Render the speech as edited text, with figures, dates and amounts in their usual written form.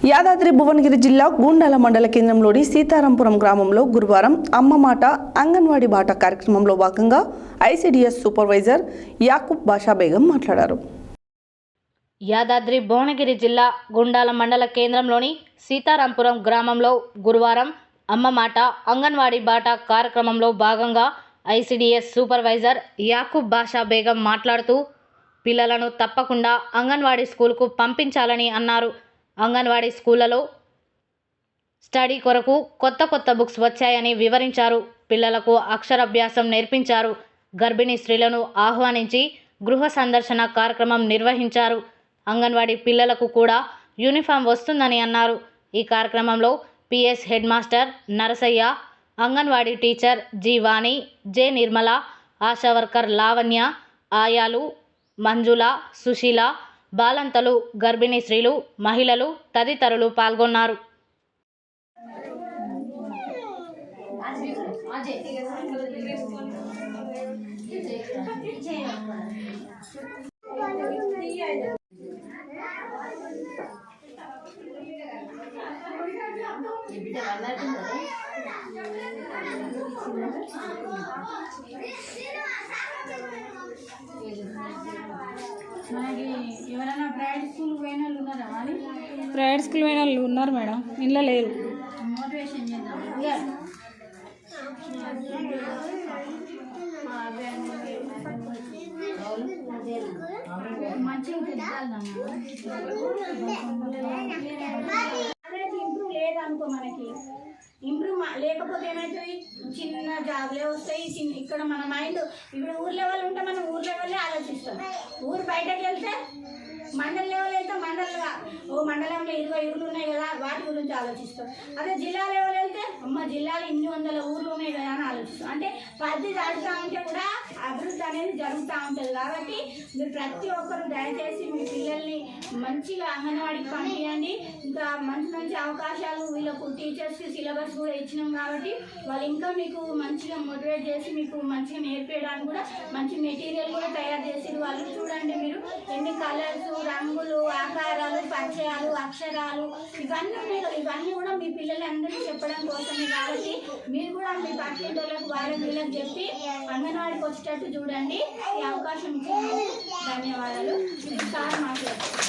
యాదాద్రి భువనగిరి జిల్లా గూండాల మండల కేంద్రంలోని సీతారాంపురం గ్రామంలో గురువారం అమ్మ మాట అంగన్వాడీ బాట కార్యక్రమంలో భాగంగా ఐసీడీఎస్ సూపర్వైజర్ యాకూబ్ బాషా బేగం మాట్లాడారు. యాదాద్రి భువనగిరి జిల్లా గూండాల మండల కేంద్రంలోని సీతారాంపురం గ్రామంలో గురువారం అమ్మ మాట అంగన్వాడీ బాట కార్యక్రమంలో భాగంగా ఐసీడీఎస్ సూపర్వైజర్ యాకూబ్ బాషా బేగం మాట్లాడుతూ పిల్లలను తప్పకుండా అంగన్వాడీ స్కూల్కు పంపించాలని అన్నారు. అంగన్వాడీ స్కూళ్లలో స్టడీ కొరకు కొత్త బుక్స్ వచ్చాయని వివరించారు. పిల్లలకు అక్షరాభ్యాసం నేర్పించారు. గర్భిణీ స్త్రీలను ఆహ్వానించి గృహ సందర్శన కార్యక్రమం నిర్వహించారు. అంగన్వాడీ పిల్లలకు కూడా యూనిఫామ్ వస్తుందని అన్నారు. ఈ కార్యక్రమంలో PS head master Narasayya, Anganwadi teacher G Vani, J Nirmala, Asha worker Lavanya, ఆయాలు మంజుల, సుశీల, బాలంతలు, గర్భిణీ స్త్రీలు, మహిళలు తదితరులు పాల్గొన్నారు. మనకి ఎవరైనా ప్రైవేట్ స్కూల్ పోయిన వాళ్ళు ఉన్నారా? అని ప్రైవేట్ స్కూల్ పోయిన వాళ్ళు ఉన్నారు మేడం, ఇంట్లో లేరు. మోటివేషన్ చేద్దాం. మంచిగా ఇంప్రూవ్ లేదనుకో, మనకి ఇంప్రూవ్ లేకపోతే ఏమవుతుంది, చిన్న జాబ్లే వస్తాయి. ఇక్కడ మన మైండ్ ఇప్పుడు ఊరు లెవెల్ ఉంటే మనం ఊరు లెవెల్లే ఆలోచిస్తాం. ఊరు బయటకు వెళ్తే మండల లెవెల్ వెళ్తే మండలంలో 20 ఊర్లు ఉన్నాయి కదా, వాటి గురించి ఆలోచిస్తాం. అదే జిల్లా లెవెల్ వెళ్తే జిల్లాలో 800 ఊర్లు ఉన్నాయి కదా అని ఆలోచిస్తాం. అంటే పద్ధతి జరుగుతూ ఉంటే కూడా అభివృద్ధి అనేది జరుగుతూ ఉంటుంది. కాబట్టి మీరు ప్రతి ఒక్కరు దయచేసి మీ పిల్లల్ని మంచిగా అంగన్వాడికి పంపించండి. ఇంకా మంచి అవకాశాలు వీళ్ళకు టీచర్స్కి సిలబస్ కూడా ఇచ్చినాం కాబట్టి వాళ్ళు ఇంకా మీకు మంచిగా మోటివేట్ చేసి మీకు మంచిగా నేర్పించడానికి కూడా మంచి మెటీరియల్ కూడా తయారు చేసి వాళ్ళు చూడండి. మీరు ఎన్ని కలర్స్, రంగులు, ఆకారాలు, పరిచయాలు, అక్షరాలు ఇవన్నీ ఉన్నాయి కదా, ఇవన్నీ కూడా మీ పిల్లలందరికీ చెప్పడం కోసమే. కాబట్టి మీరు కూడా మీ పక్కింటోళ్ళకు వాళ్ళకి వీళ్ళకి చెప్పి అంగన్వాడికి వచ్చేటట్టు చూడండి. ఈ అవకాశం ఇచ్చినందుకు ధన్యవాదాలు. సార్ మాట్లాడుతున్నారు.